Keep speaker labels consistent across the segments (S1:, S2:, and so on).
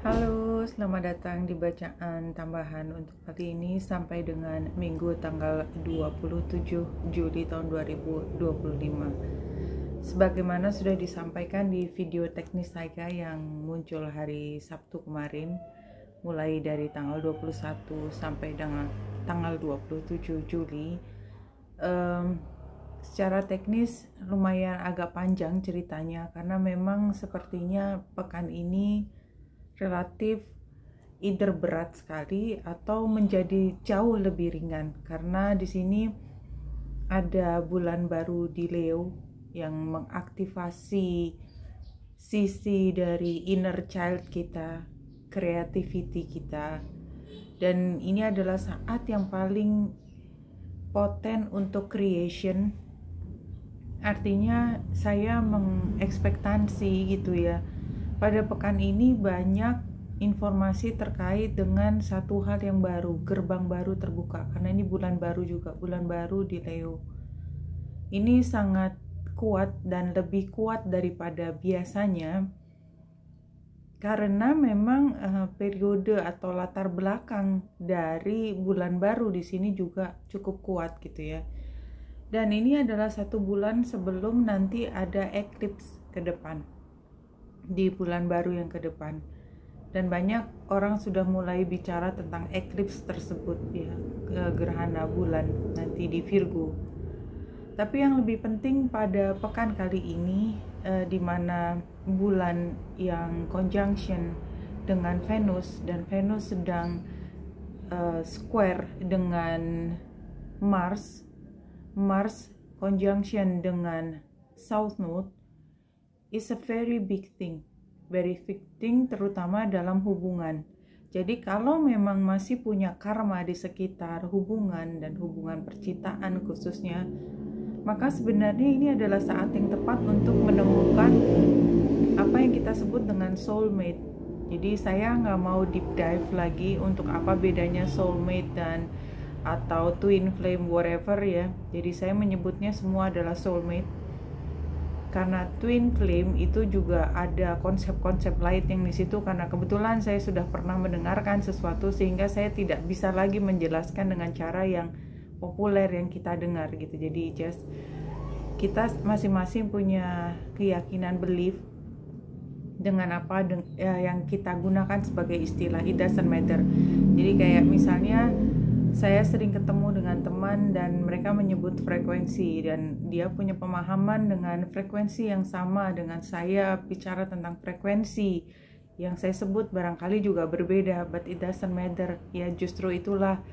S1: Halo, selamat datang di bacaan tambahan untuk kali ini sampai dengan Minggu tanggal 27 Juli tahun 2025. Sebagaimana sudah disampaikan di video teknis saya yang muncul hari Sabtu kemarin, mulai dari tanggal 21 sampai dengan tanggal 27 Juli, secara teknis lumayan agak panjang ceritanya karena memang sepertinya pekan ini relatif either berat sekali atau menjadi jauh lebih ringan karena di sini ada bulan baru di Leo yang mengaktifasi sisi dari inner child kita, creativity kita, dan ini adalah saat yang paling poten untuk creation. Artinya saya mengekspektasi gitu ya, pada pekan ini banyak informasi terkait dengan satu hal yang baru, gerbang baru terbuka karena ini bulan baru juga, bulan baru di Leo. Ini sangat kuat dan lebih kuat daripada biasanya karena memang periode atau latar belakang dari bulan baru di sini juga cukup kuat gitu ya. Dan ini adalah satu bulan sebelum nanti ada eclipse ke depan, di bulan baru yang ke depan, dan banyak orang sudah mulai bicara tentang eclipse tersebut ya, gerhana bulan nanti di Virgo. Tapi yang lebih penting pada pekan kali ini di mana bulan yang conjunction dengan Venus dan Venus sedang square dengan Mars conjunction dengan South Node is a very big thing terutama dalam hubungan. Jadi kalau memang masih punya karma di sekitar hubungan dan hubungan percintaan khususnya, maka sebenarnya ini adalah saat yang tepat untuk menemukan apa yang kita sebut dengan soulmate. Jadi saya nggak mau deep dive lagi untuk apa bedanya soulmate dan atau twin flame whatever ya. Jadi saya menyebutnya semua adalah soulmate. Karena twin flame itu juga ada konsep-konsep lain yang di situ, karena kebetulan saya sudah pernah mendengarkan sesuatu sehingga saya tidak bisa lagi menjelaskan dengan cara yang populer yang kita dengar gitu. Jadi just kita masing-masing punya keyakinan, belief dengan apa yang kita gunakan sebagai istilah, it doesn't matter. Jadi kayak misalnya saya sering ketemu dengan teman dan mereka menyebut frekuensi dan dia punya pemahaman dengan frekuensi yang sama dengan saya bicara tentang frekuensi yang saya sebut barangkali juga berbeda, but it doesn't matter. Ya justru itulah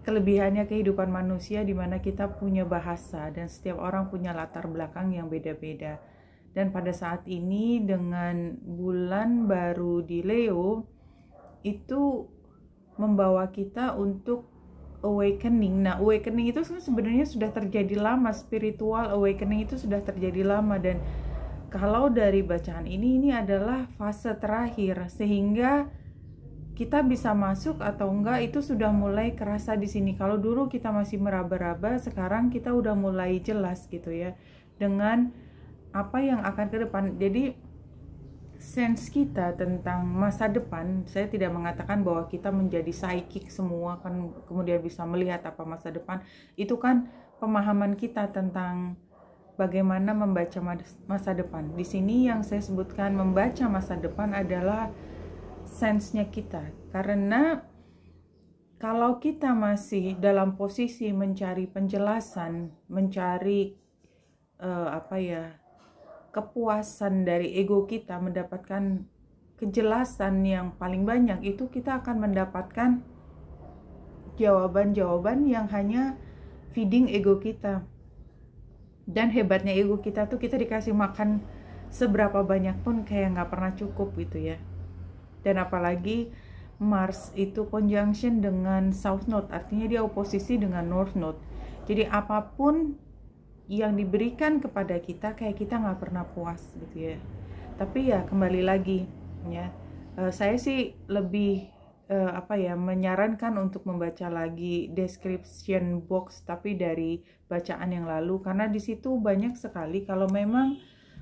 S1: kelebihannya kehidupan manusia di mana kita punya bahasa dan setiap orang punya latar belakang yang beda-beda. Dan pada saat ini dengan bulan baru di Leo itu membawa kita untuk awakening. Nah, awakening itu sebenarnya sudah terjadi lama, spiritual awakening itu sudah terjadi lama, dan kalau dari bacaan ini adalah fase terakhir sehingga kita bisa masuk atau enggak itu sudah mulai kerasa di sini. Kalau dulu kita masih meraba-raba, sekarang kita udah mulai jelas gitu ya dengan apa yang akan ke depan. Jadi sense kita tentang masa depan, saya tidak mengatakan bahwa kita menjadi psychic semua kan kemudian bisa melihat apa masa depan, itu kan pemahaman kita tentang bagaimana membaca masa depan. Di sini yang saya sebutkan membaca masa depan adalah sense-nya kita, karena kalau kita masih dalam posisi mencari penjelasan, mencari kepuasan dari ego kita, mendapatkan kejelasan yang paling banyak, itu kita akan mendapatkan jawaban-jawaban yang hanya feeding ego kita. Dan hebatnya ego kita tuh kita dikasih makan seberapa banyak pun kayak nggak pernah cukup gitu ya. Dan apalagi Mars itu conjunction dengan South Node, artinya dia oposisi dengan North Node. Jadi apapun yang diberikan kepada kita kayak kita nggak pernah puas gitu ya. Tapi ya kembali lagi ya, saya sih lebih menyarankan untuk membaca lagi description box tapi dari bacaan yang lalu, karena di situ banyak sekali kalau memang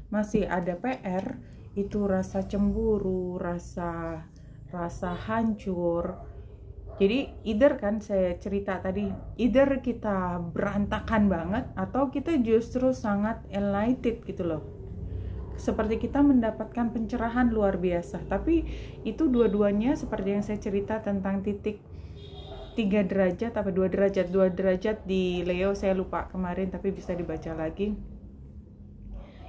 S1: masih ada PR itu rasa cemburu, rasa rasa hancur. Jadi either kan saya cerita tadi, either kita berantakan banget atau kita justru sangat enlightened gitu loh. Seperti kita mendapatkan pencerahan luar biasa. Tapi itu dua-duanya seperti yang saya cerita tentang titik 3 derajat apa 2 derajat di Leo, saya lupa kemarin tapi bisa dibaca lagi.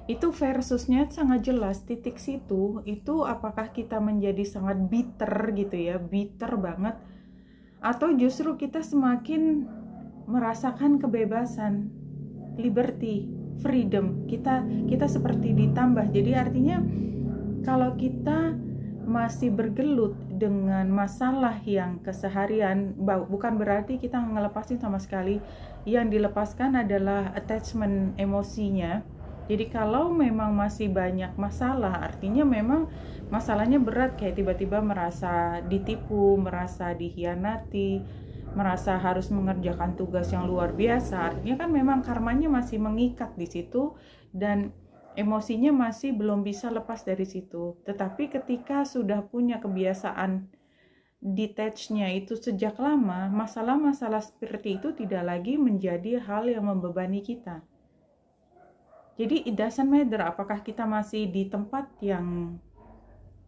S1: Itu versusnya sangat jelas, titik situ itu apakah kita menjadi sangat bitter gitu ya, bitter banget, atau justru kita semakin merasakan kebebasan, liberty, freedom. Kita seperti ditambah. Jadi artinya kalau kita masih bergelut dengan masalah yang keseharian, bukan berarti kita ngelepasin sama sekali. Yang dilepaskan adalah attachment emosinya. Jadi kalau memang masih banyak masalah, artinya memang masalahnya berat, kayak tiba-tiba merasa ditipu, merasa dikhianati, merasa harus mengerjakan tugas yang luar biasa. Artinya kan memang karmanya masih mengikat di situ dan emosinya masih belum bisa lepas dari situ. Tetapi ketika sudah punya kebiasaan detach-nya itu sejak lama, masalah-masalah seperti itu tidak lagi menjadi hal yang membebani kita. Jadi it doesn't matter apakah kita masih di tempat yang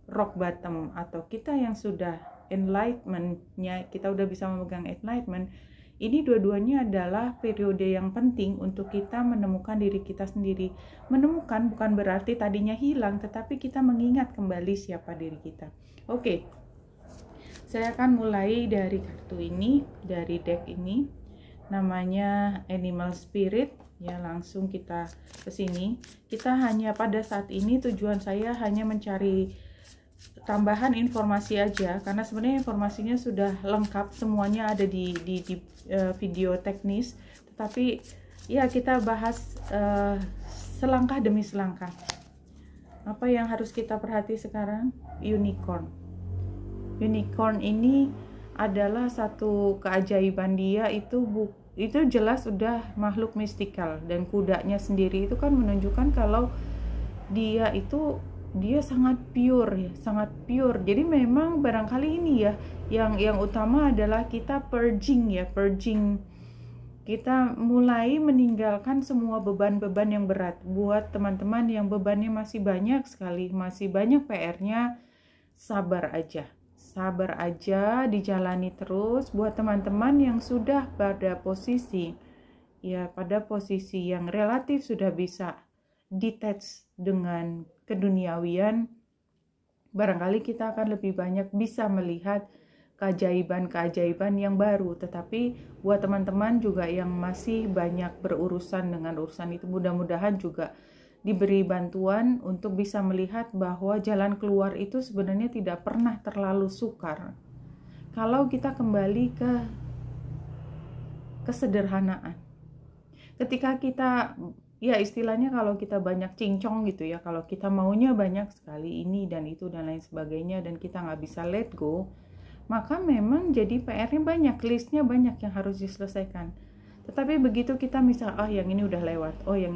S1: rock bottom atau kita yang sudah enlightenment-nya, kita udah bisa memegang enlightenment. Ini dua-duanya adalah periode yang penting untuk kita menemukan diri kita sendiri. Menemukan bukan berarti tadinya hilang, tetapi kita mengingat kembali siapa diri kita. Oke, saya akan mulai dari kartu ini, dari deck ini. Namanya Animal Spirit. Ya, langsung kita ke sini. Kita hanya pada saat ini tujuan saya hanya mencari tambahan informasi aja, karena sebenarnya informasinya sudah lengkap, semuanya ada di video teknis. Tetapi ya kita bahas selangkah demi selangkah. Apa yang harus kita perhati sekarang? Unicorn. Unicorn ini adalah satu keajaiban. Dia itu jelas udah makhluk mistikal, dan kudanya sendiri itu kan menunjukkan kalau dia sangat pure ya, sangat pure. Jadi memang barangkali ini ya yang utama adalah kita purging. Kita mulai meninggalkan semua beban-beban yang berat. Buat teman-teman yang bebannya masih banyak sekali, masih banyak PR-nya, sabar aja, dijalani terus. Buat teman-teman yang sudah pada posisi yang relatif sudah bisa detach dengan keduniawian, barangkali kita akan lebih banyak bisa melihat keajaiban-keajaiban yang baru. Tetapi buat teman-teman juga yang masih banyak berurusan dengan urusan itu, mudah-mudahan juga diberi bantuan untuk bisa melihat bahwa jalan keluar itu sebenarnya tidak pernah terlalu sukar kalau kita kembali ke kesederhanaan. Ketika kita, ya istilahnya kalau kita banyak cincong gitu ya, kalau kita maunya banyak sekali ini dan itu dan lain sebagainya, dan kita nggak bisa let go, maka memang jadi PR-nya banyak, listnya banyak yang harus diselesaikan. Tetapi begitu kita misal, yang ini udah lewat, yang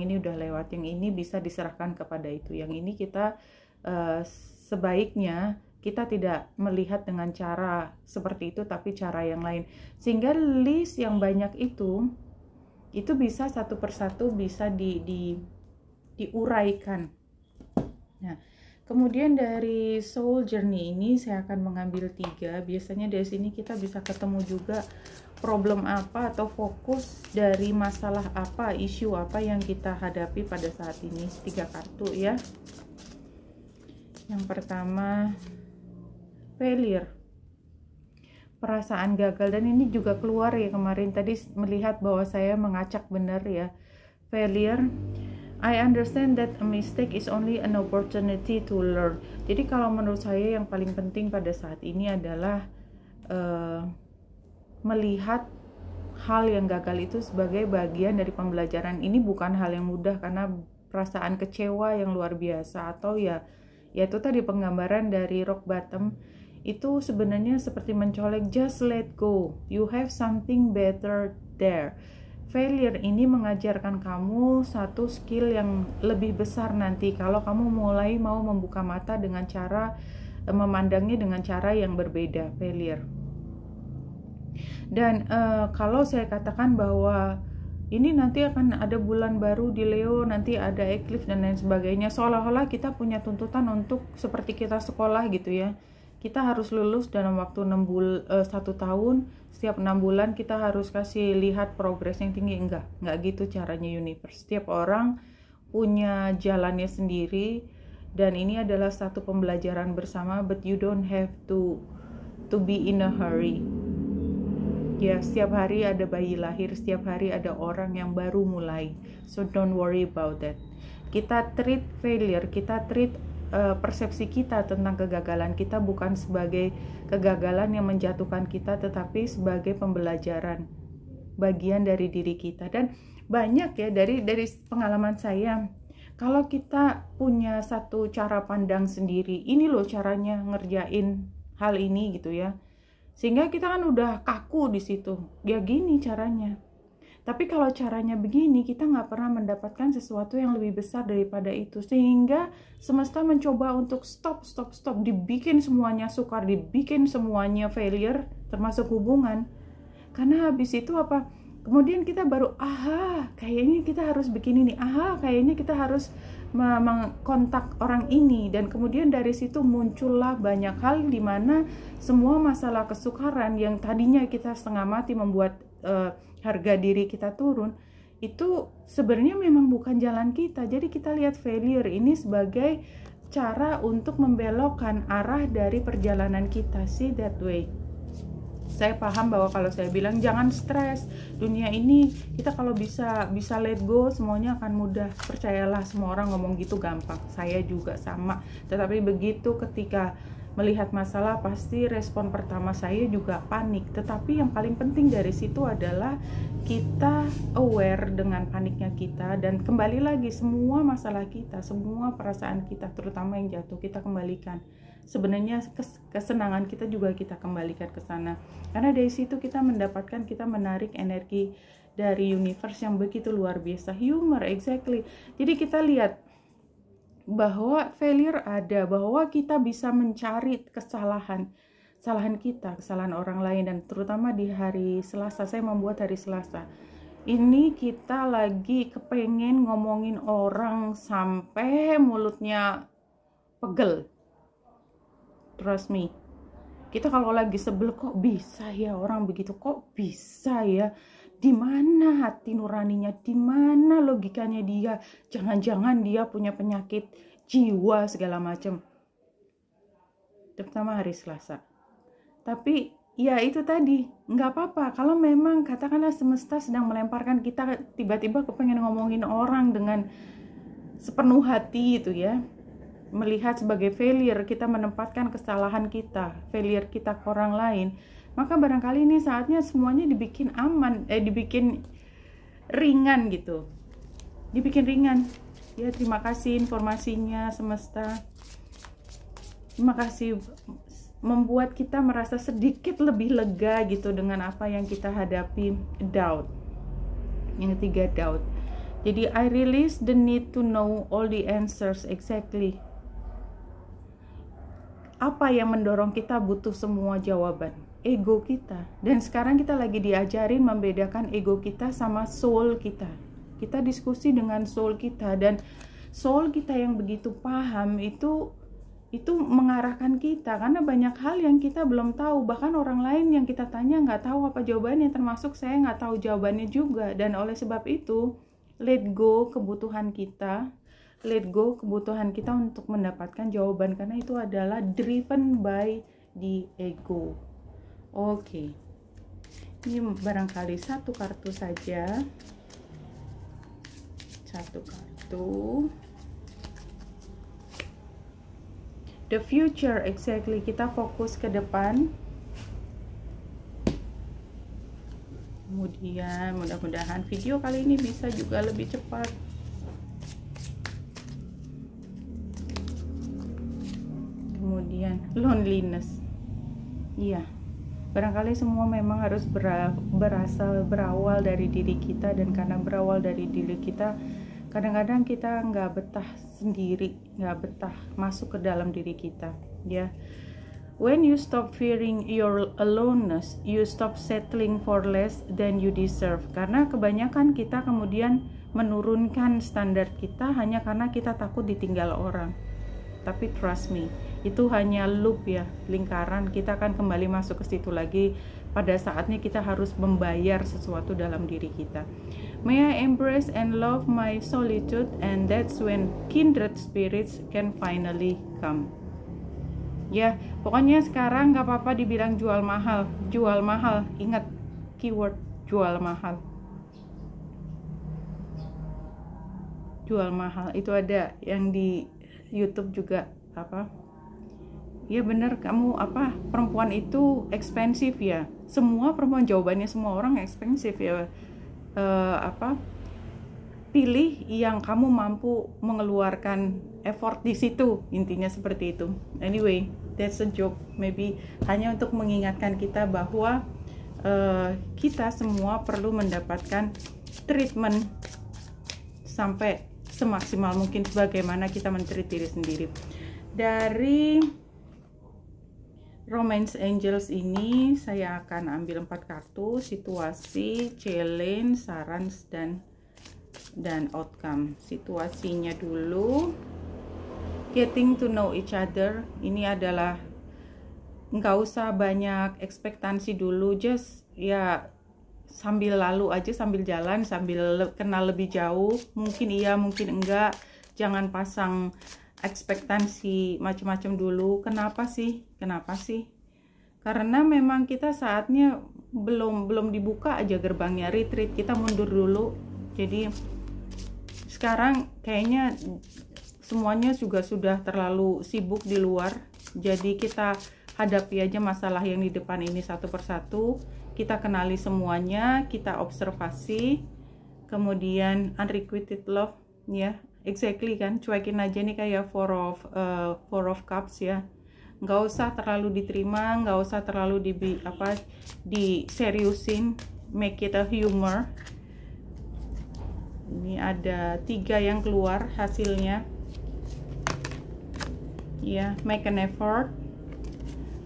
S1: ini bisa diserahkan kepada itu, yang ini kita sebaiknya kita tidak melihat dengan cara seperti itu, tapi cara yang lain. Sehingga list yang banyak itu bisa satu persatu bisa diuraikan. Nah, kemudian dari Soul Journey ini saya akan mengambil 3. Biasanya dari sini kita bisa ketemu juga problem apa atau fokus dari masalah apa, isu apa yang kita hadapi pada saat ini. 3 kartu ya. Yang pertama, failure, perasaan gagal, dan ini juga keluar ya kemarin tadi melihat bahwa saya mengacak benar ya. Failure, I understand that a mistake is only an opportunity to learn. Jadi kalau menurut saya yang paling penting pada saat ini adalah melihat hal yang gagal itu sebagai bagian dari pembelajaran. Ini bukan hal yang mudah karena perasaan kecewa yang luar biasa, atau ya itu tadi penggambaran dari rock bottom itu sebenarnya seperti mencolek. Just let go, you have something better there. failure ini mengajarkan kamu satu skill yang lebih besar nanti kalau kamu mulai mau membuka mata dengan cara memandangnya dengan cara yang berbeda, failure. Dan kalau saya katakan bahwa ini nanti akan ada bulan baru di Leo, nanti ada eclipse dan lain sebagainya, seolah-olah kita punya tuntutan untuk seperti kita sekolah gitu ya. Kita harus lulus dalam waktu 1 tahun, setiap 6 bulan kita harus kasih lihat progres yang tinggi. Enggak gitu caranya universe. Setiap orang punya jalannya sendiri, dan ini adalah satu pembelajaran bersama, but you don't have to be in a hurry. Ya, setiap hari ada bayi lahir, setiap hari ada orang yang baru mulai. So don't worry about that. Kita treat failure, kita treat persepsi kita tentang kegagalan kita bukan sebagai kegagalan yang menjatuhkan kita, tetapi sebagai pembelajaran, bagian dari diri kita. Dan banyak ya dari pengalaman saya, kalau kita punya satu cara pandang sendiri, ini loh caranya ngerjain hal ini gitu ya, sehingga kita kan udah kaku di situ, ya gini caranya. Tapi kalau caranya begini, kita nggak pernah mendapatkan sesuatu yang lebih besar daripada itu. Sehingga semesta mencoba untuk stop, dibikin semuanya sukar, dibikin semuanya failure, termasuk hubungan. Karena habis itu apa? Kemudian kita baru, kayaknya kita harus begini nih, kayaknya kita harus mengkontak orang ini. Dan kemudian dari situ muncullah banyak hal di mana semua masalah kesukaran yang tadinya kita setengah mati membuat harga diri kita turun, itu sebenarnya memang bukan jalan kita. Jadi kita lihat failure ini sebagai cara untuk membelokkan arah dari perjalanan kita. See that way. Saya paham bahwa kalau saya bilang jangan stres, dunia ini kita kalau bisa let go semuanya akan mudah. Percayalah, semua orang ngomong gitu gampang, saya juga sama. Tetapi begitu ketika melihat masalah, pasti respon pertama saya juga panik. Tetapi yang paling penting dari situ adalah kita aware dengan paniknya kita, dan kembali lagi semua masalah kita, semua perasaan kita, terutama yang jatuh, kita kembalikan. Sebenarnya kesenangan kita juga kita kembalikan ke sana, karena dari situ kita mendapatkan, kita menarik energi dari universe yang begitu luar biasa. Humor, exactly. Jadi kita lihat bahwa failure ada, bahwa kita bisa mencari kesalahan kita, kesalahan orang lain. Dan terutama di hari Selasa, saya membuat hari Selasa ini kita lagi kepengen ngomongin orang sampai mulutnya pegel. Trust me, kita kalau lagi sebel, kok bisa ya orang begitu, kok bisa ya, di mana hati nuraninya, di mana logikanya dia, jangan-jangan dia punya penyakit jiwa segala macam, terutama hari Selasa. Tapi ya itu tadi, nggak apa-apa kalau memang katakanlah semesta sedang melemparkan kita tiba-tiba kepengen ngomongin orang dengan sepenuh hati itu ya, melihat sebagai failure, kita menempatkan kesalahan kita, failure kita ke orang lain, maka barangkali ini saatnya semuanya dibikin aman, dibikin ringan gitu, dibikin ringan. Ya, terima kasih informasinya semesta. Terima kasih membuat kita merasa sedikit lebih lega gitu dengan apa yang kita hadapi. Doubt. Yang ketiga, doubt. Jadi I release the need to know all the answers exactly. Apa yang mendorong kita butuh semua jawaban? Ego kita. Dan sekarang kita lagi diajarin membedakan ego kita sama soul kita. Kita diskusi dengan soul kita, dan soul kita yang begitu paham itu mengarahkan kita, karena banyak hal yang kita belum tahu. Bahkan orang lain yang kita tanya nggak tahu apa jawabannya, termasuk saya nggak tahu jawabannya juga. Dan oleh sebab itu, let go kebutuhan kita, untuk mendapatkan jawaban, karena itu adalah driven by the ego. Oke. Ini barangkali satu kartu saja. Satu kartu. The future, exactly. Kita fokus ke depan. Kemudian mudah-mudahan video kali ini bisa juga lebih cepat. Kemudian loneliness. Iya. Barangkali semua memang harus berawal dari diri kita, dan karena berawal dari diri kita, kadang-kadang kita nggak betah sendiri, nggak betah masuk ke dalam diri kita, ya. When you stop fearing your aloneness, you stop settling for less than you deserve. Karena kebanyakan kita kemudian menurunkan standar kita hanya karena kita takut ditinggal orang. Tapi trust me, itu hanya loop ya, lingkaran. Kita akan kembali masuk ke situ lagi. Pada saatnya kita harus membayar sesuatu dalam diri kita. May I embrace and love my solitude, and that's when kindred spirits can finally come. Ya, pokoknya sekarang nggak apa-apa dibilang jual mahal. Ingat keyword jual mahal. Jual mahal itu ada yang di YouTube juga apa? Ya bener, kamu apa? Perempuan itu ekspensif ya. Semua perempuan, jawabannya semua orang ekspensif ya. Pilih yang kamu mampu mengeluarkan effort di situ, intinya seperti itu. Anyway, that's a joke, maybe hanya untuk mengingatkan kita bahwa kita semua perlu mendapatkan treatment sampai semaksimal mungkin sebagaimana kita men-treat diri sendiri. Dari Romance Angels ini saya akan ambil 4 kartu: situasi, challenge, saran, dan outcome. Situasinya dulu, getting to know each other. Ini adalah nggak usah banyak ekspektasi dulu, just ya sambil lalu aja, sambil jalan, sambil kenal lebih jauh. Mungkin iya, mungkin enggak. Jangan pasang ekspektasi macam-macam dulu. Kenapa sih? Karena memang kita saatnya belum dibuka aja gerbangnya. Retreat, kita mundur dulu. Jadi sekarang kayaknya semuanya juga sudah terlalu sibuk di luar. Jadi kita hadapi aja masalah yang di depan ini satu persatu. Kita kenali semuanya, kita observasi. Kemudian unrequited love, ya, exactly kan, cuekin aja nih kayak four of cups ya. Nggak usah terlalu diterima, nggak usah terlalu diseriusin, make it a humor. Ini ada 3 yang keluar hasilnya ya. Make an effort,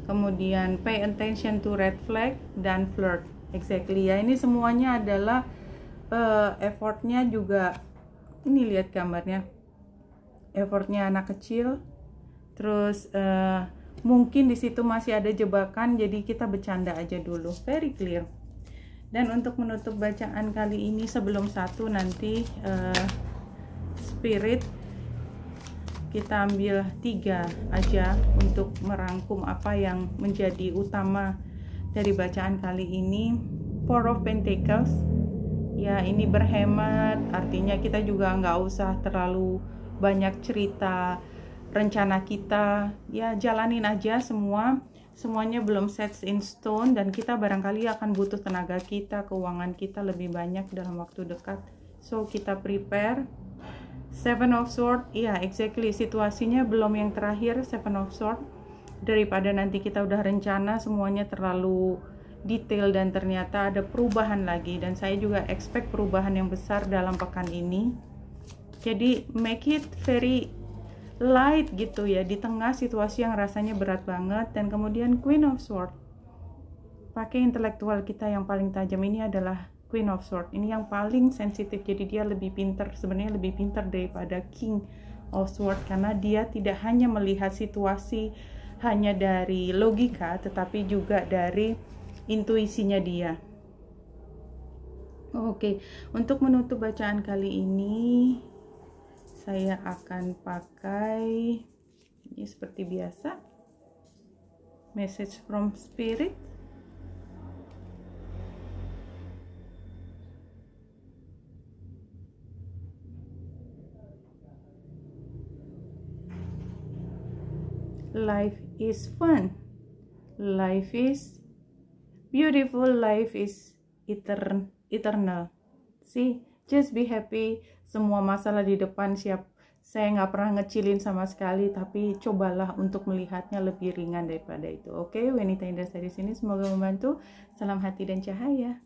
S1: kemudian pay attention to red flag, dan flirt. Exactly ya, ini semuanya adalah effortnya juga. Ini lihat gambarnya, effortnya anak kecil. Terus mungkin di situ masih ada jebakan, jadi kita bercanda aja dulu. Very clear. Dan untuk menutup bacaan kali ini, sebelum satu nanti spirit, kita ambil 3 aja untuk merangkum apa yang menjadi utama dari bacaan kali ini. Four of Pentacles. Ya, ini berhemat, artinya kita juga nggak usah terlalu banyak cerita rencana kita. Ya, jalanin aja semuanya belum set in stone, dan kita barangkali akan butuh tenaga kita, keuangan kita lebih banyak dalam waktu dekat. So kita prepare. Seven of Swords, ya exactly, situasinya belum yang terakhir. Seven of Swords, daripada nanti kita udah rencana semuanya terlalu detail dan ternyata ada perubahan lagi. Dan saya juga expect perubahan yang besar dalam pekan ini. Jadi make it very light gitu ya, di tengah situasi yang rasanya berat banget. Dan kemudian Queen of Swords, pakai intelektual kita yang paling tajam. Ini adalah Queen of Swords, ini yang paling sensitif, jadi dia lebih pintar, sebenarnya lebih pintar daripada King of Swords, karena dia tidak hanya melihat situasi hanya dari logika, tetapi juga dari intuisinya dia. Oke, untuk menutup bacaan kali ini saya akan pakai ini seperti biasa, message from spirit. Life is fun, life is beautiful, life is eternal. See, just be happy. Semua masalah di depan saya nggak pernah ngecilin sama sekali, tapi cobalah untuk melihatnya lebih ringan daripada itu. Oke, Wenita Indrasari di sini, semoga membantu. Salam hati dan cahaya.